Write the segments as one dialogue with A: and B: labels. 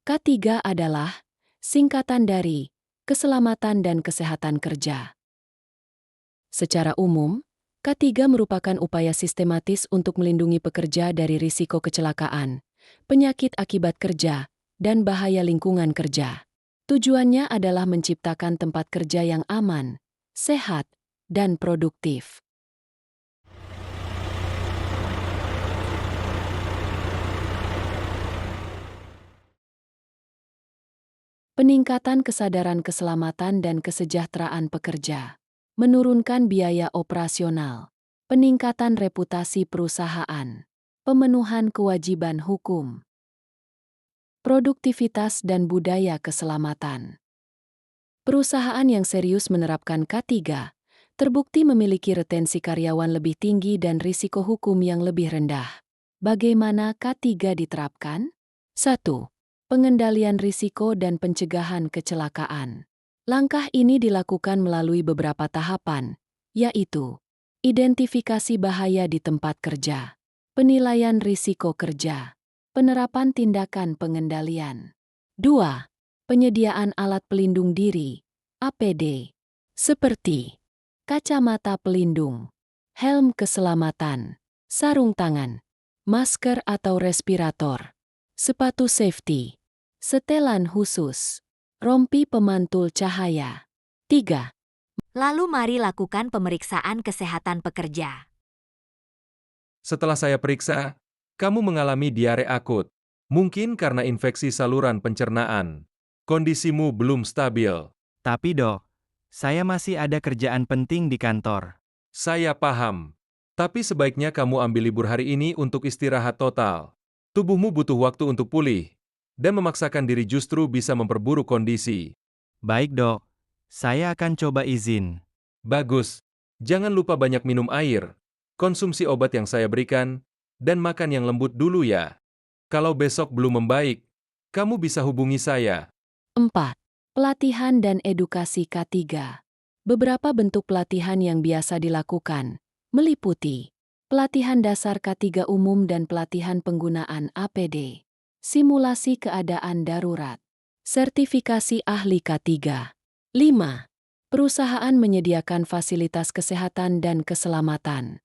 A: K3 adalah singkatan dari keselamatan dan kesehatan kerja. Secara umum, K3 merupakan upaya sistematis untuk melindungi pekerja dari risiko kecelakaan, penyakit akibat kerja, dan bahaya lingkungan kerja. Tujuannya adalah menciptakan tempat kerja yang aman, sehat, dan produktif. Peningkatan kesadaran keselamatan dan kesejahteraan pekerja, menurunkan biaya operasional, peningkatan reputasi perusahaan, pemenuhan kewajiban hukum, produktivitas dan budaya keselamatan. Perusahaan yang serius menerapkan K3 terbukti memiliki retensi karyawan lebih tinggi dan risiko hukum yang lebih rendah. Bagaimana K3 diterapkan? 1. Pengendalian risiko dan pencegahan kecelakaan. Langkah ini dilakukan melalui beberapa tahapan, yaitu identifikasi bahaya di tempat kerja, penilaian risiko kerja, penerapan tindakan pengendalian. 2. Penyediaan alat pelindung diri, APD, seperti kacamata pelindung, helm keselamatan, sarung tangan, masker atau respirator, sepatu safety, setelan khusus, rompi pemantul cahaya. 3.
B: Lalu mari lakukan pemeriksaan kesehatan pekerja.
C: Setelah saya periksa, kamu mengalami diare akut. Mungkin karena infeksi saluran pencernaan. Kondisimu belum stabil.
D: Tapi dok, saya masih ada kerjaan penting di kantor.
C: Saya paham. Tapi sebaiknya kamu ambil libur hari ini untuk istirahat total. Tubuhmu butuh waktu untuk pulih. Dan memaksakan diri justru bisa memperburuk kondisi.
D: Baik dok, saya akan coba izin.
C: Bagus. Jangan lupa banyak minum air, konsumsi obat yang saya berikan, dan makan yang lembut dulu ya. Kalau besok belum membaik, kamu bisa hubungi saya.
A: 4. Pelatihan dan edukasi K3. Beberapa bentuk pelatihan yang biasa dilakukan, meliputi pelatihan dasar K3 umum dan pelatihan penggunaan APD, simulasi keadaan darurat, sertifikasi ahli K3. 5. Perusahaan menyediakan fasilitas kesehatan dan keselamatan.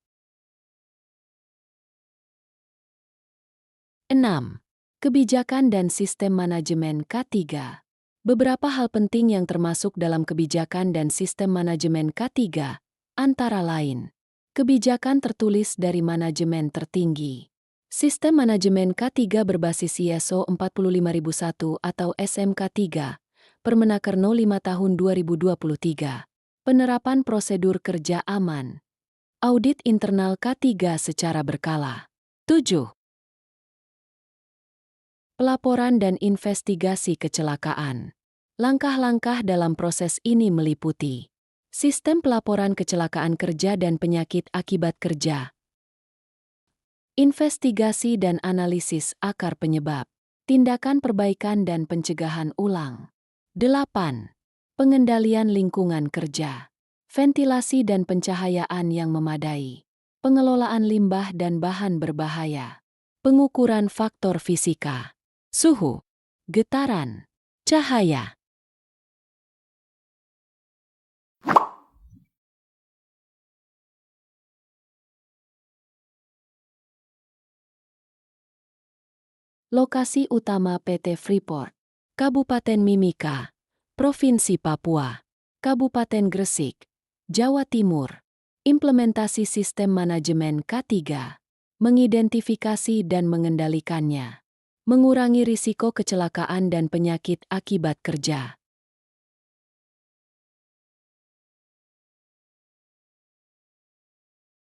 A: 6. Kebijakan dan sistem manajemen K3. Beberapa hal penting yang termasuk dalam kebijakan dan sistem manajemen K3, antara lain, kebijakan tertulis dari manajemen tertinggi. Sistem manajemen K3 berbasis ISO 45001 atau SMK3, Permenaker 05 tahun 2023. Penerapan prosedur kerja aman. Audit internal K3 secara berkala. 7. Pelaporan dan investigasi kecelakaan. Langkah-langkah dalam proses ini meliputi sistem pelaporan kecelakaan kerja dan penyakit akibat kerja, investigasi dan analisis akar penyebab, tindakan perbaikan dan pencegahan ulang. 8. Pengendalian lingkungan kerja, ventilasi dan pencahayaan yang memadai, pengelolaan limbah dan bahan berbahaya, pengukuran faktor fisika, suhu, getaran, cahaya. Lokasi utama PT Freeport, Kabupaten Mimika, Provinsi Papua, Kabupaten Gresik, Jawa Timur. Implementasi sistem manajemen K3, mengidentifikasi dan mengendalikannya, mengurangi risiko kecelakaan dan penyakit akibat kerja.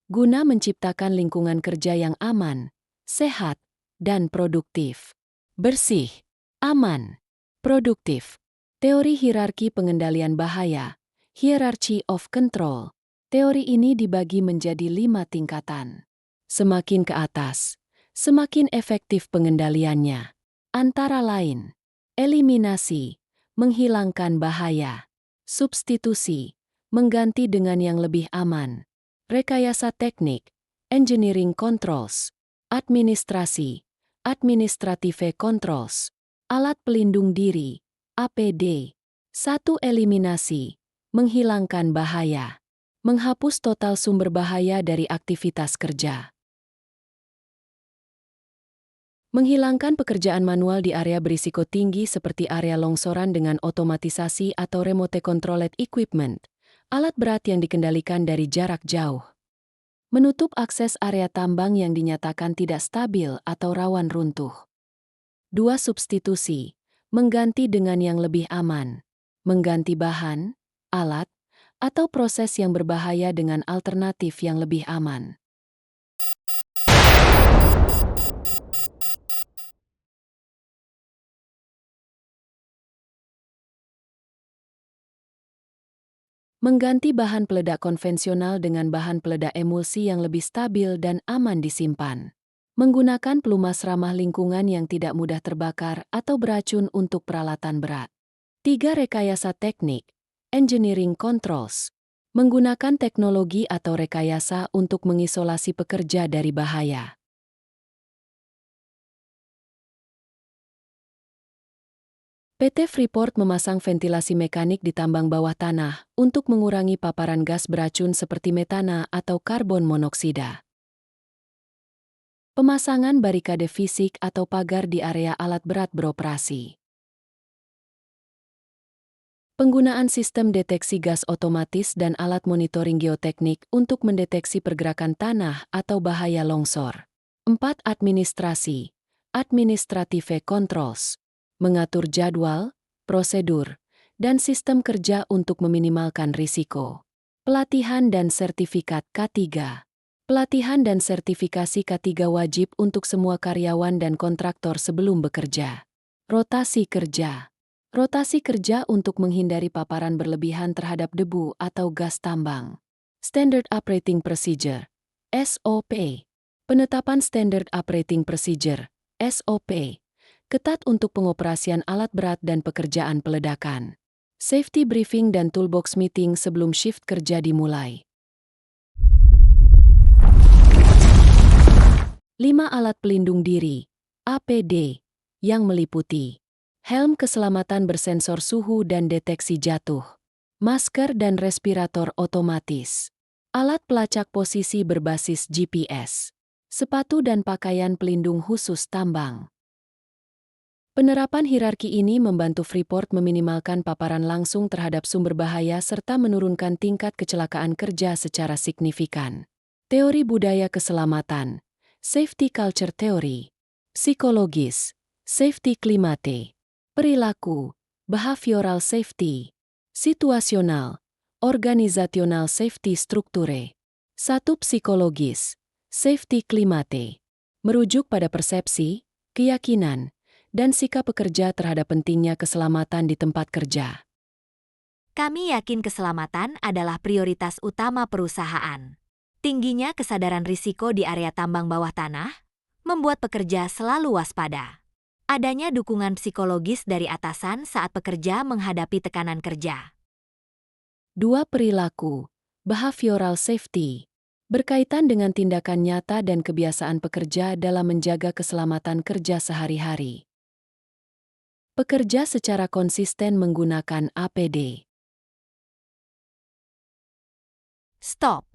A: Guna menciptakan lingkungan kerja yang aman, sehat, dan produktif. Bersih, aman, produktif. Teori hierarki pengendalian bahaya, Hierarchy of Control. Teori ini dibagi menjadi 5 tingkatan. Semakin ke atas, semakin efektif pengendaliannya. Antara lain, eliminasi, menghilangkan bahaya, substitusi, mengganti dengan yang lebih aman, rekayasa teknik, engineering controls, administrasi, administrative controls, Alat pelindung diri, APD. 1. Eliminasi, menghilangkan bahaya. Menghapus total sumber bahaya dari aktivitas kerja. Menghilangkan pekerjaan manual di area berisiko tinggi seperti area longsoran dengan otomatisasi atau remote controlled equipment, alat berat yang dikendalikan dari jarak jauh. Menutup akses area tambang yang dinyatakan tidak stabil atau rawan runtuh. 2. Substitusi, mengganti dengan yang lebih aman. Mengganti bahan, alat, atau proses yang berbahaya dengan alternatif yang lebih aman. Mengganti bahan peledak konvensional dengan bahan peledak emulsi yang lebih stabil dan aman disimpan. Menggunakan pelumas ramah lingkungan yang tidak mudah terbakar atau beracun untuk peralatan berat. 3. Rekayasa teknik, engineering controls. Menggunakan teknologi atau rekayasa untuk mengisolasi pekerja dari bahaya. PT Freeport memasang ventilasi mekanik di tambang bawah tanah untuk mengurangi paparan gas beracun seperti metana atau karbon monoksida. Pemasangan barikade fisik atau pagar di area alat berat beroperasi. Penggunaan sistem deteksi gas otomatis dan alat monitoring geoteknik untuk mendeteksi pergerakan tanah atau bahaya longsor. 4. Administrasi, administrative controls. Mengatur jadwal, prosedur, dan sistem kerja untuk meminimalkan risiko. Pelatihan dan sertifikat K3. Pelatihan dan sertifikasi K3 wajib untuk semua karyawan dan kontraktor sebelum bekerja. Rotasi kerja. Rotasi kerja untuk menghindari paparan berlebihan terhadap debu atau gas tambang. Standard Operating Procedure, SOP. Penetapan Standard Operating Procedure, SOP. Ketat untuk pengoperasian alat berat dan pekerjaan peledakan. Safety briefing dan toolbox meeting sebelum shift kerja dimulai. 5. Alat pelindung diri, APD, yang meliputi helm keselamatan bersensor suhu dan deteksi jatuh, masker dan respirator otomatis, alat pelacak posisi berbasis GPS, sepatu dan pakaian pelindung khusus tambang. Penerapan hierarki ini membantu Freeport meminimalkan paparan langsung terhadap sumber bahaya serta menurunkan tingkat kecelakaan kerja secara signifikan. Teori budaya keselamatan, safety culture theory, psikologis, safety climate, perilaku, behavioral safety, situasional, organizational safety strukture. 1. Psikologis, safety climate, merujuk pada persepsi, keyakinan, dan sikap pekerja terhadap pentingnya keselamatan di tempat kerja.
B: Kami yakin keselamatan adalah prioritas utama perusahaan. Tingginya kesadaran risiko di area tambang bawah tanah membuat pekerja selalu waspada. Adanya dukungan psikologis dari atasan saat pekerja menghadapi tekanan kerja.
A: 2. Perilaku, behavioral safety, berkaitan dengan tindakan nyata dan kebiasaan pekerja dalam menjaga keselamatan kerja sehari-hari. Pekerja secara konsisten menggunakan APD.
B: Stop.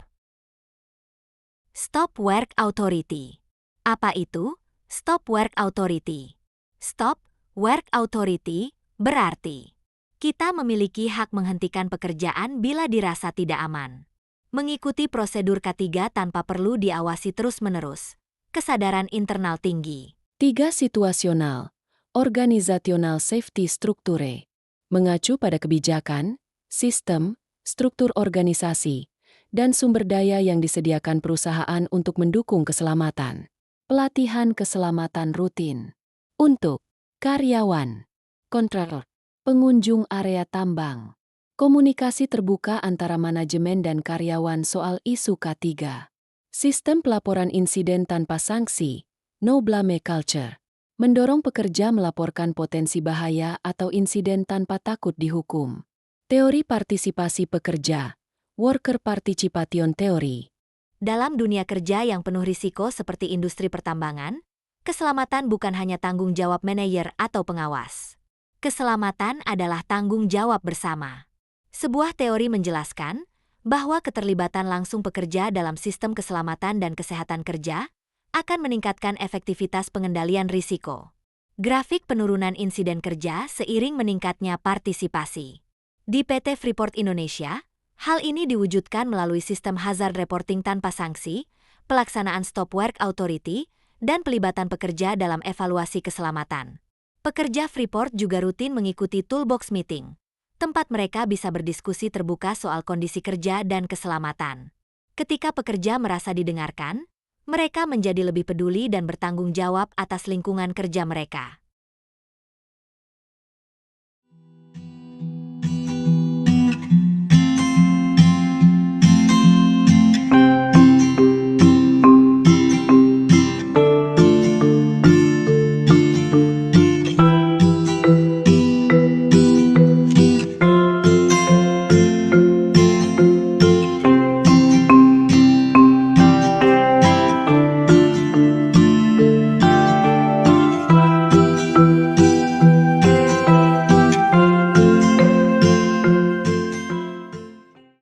B: Stop Work Authority. Apa itu Stop Work Authority? Stop Work Authority berarti kita memiliki hak menghentikan pekerjaan bila dirasa tidak aman. Mengikuti prosedur K3 tanpa perlu diawasi terus-menerus. Kesadaran internal tinggi.
A: 3. Situasional, organizational safety structure, mengacu pada kebijakan, sistem, struktur organisasi, dan sumber daya yang disediakan perusahaan untuk mendukung keselamatan. Pelatihan keselamatan rutin untuk karyawan, kontraktor, pengunjung area tambang. Komunikasi terbuka antara manajemen dan karyawan soal isu K3. Sistem pelaporan insiden tanpa sanksi, no blame culture. Mendorong pekerja melaporkan potensi bahaya atau insiden tanpa takut dihukum. Teori partisipasi pekerja, worker participation theory.
B: Dalam dunia kerja yang penuh risiko seperti industri pertambangan, keselamatan bukan hanya tanggung jawab manajer atau pengawas. Keselamatan adalah tanggung jawab bersama. Sebuah teori menjelaskan bahwa keterlibatan langsung pekerja dalam sistem keselamatan dan kesehatan kerja akan meningkatkan efektivitas pengendalian risiko. Grafik penurunan insiden kerja seiring meningkatnya partisipasi. Di PT Freeport Indonesia, hal ini diwujudkan melalui sistem hazard reporting tanpa sanksi, pelaksanaan Stop Work Authority, dan pelibatan pekerja dalam evaluasi keselamatan. Pekerja Freeport juga rutin mengikuti Toolbox Meeting, tempat mereka bisa berdiskusi terbuka soal kondisi kerja dan keselamatan. Ketika pekerja merasa didengarkan, mereka menjadi lebih peduli dan bertanggung jawab atas lingkungan kerja mereka.